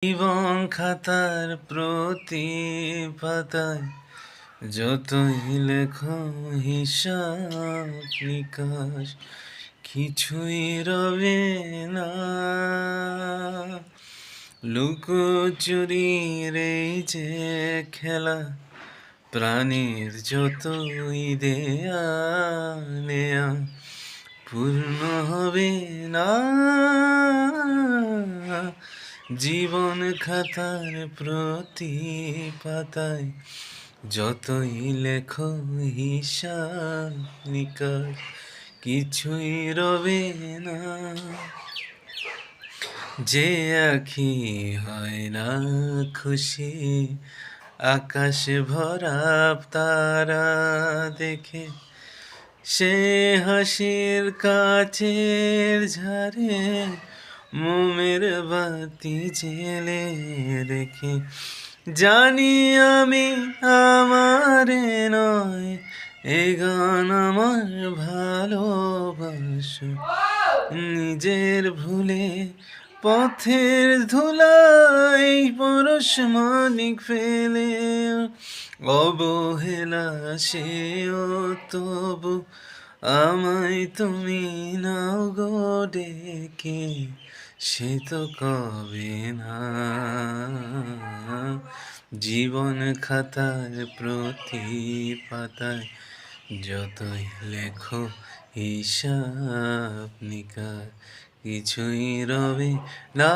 জীবন খাতার প্রতি পাতায় যতই লেখো হিসাব নিকাশ কিছুই রবে না। লুকোচুরির এই যে খেলা প্রাণীর যতই দেয়া নেয়া পূর্ণ হবে না। জীবন খাতার প্রতি পাতায় যতই লেখো হিসাব নিকাশ কিছুই রবে না। যে আঁখি হয় না খুশি আকাশে ভরা তারা দেখে, সে হাসির কাছের ঝাড়ে মোমের বাতি জেলে রেখে। জানি আমি আমারে নয়, এ গান আমার ভালোবাসা নিজের ভুলে পথের ধুলাই পরশ মানিক ফেলে অবহেলা সেও তবু আমায় তুমি নাও গো ডেকে, সে তো কবে না। জীবন খাতার প্রতি পাতায় যতই লেখো হিসাব নিকাশ কিছুই রবে না।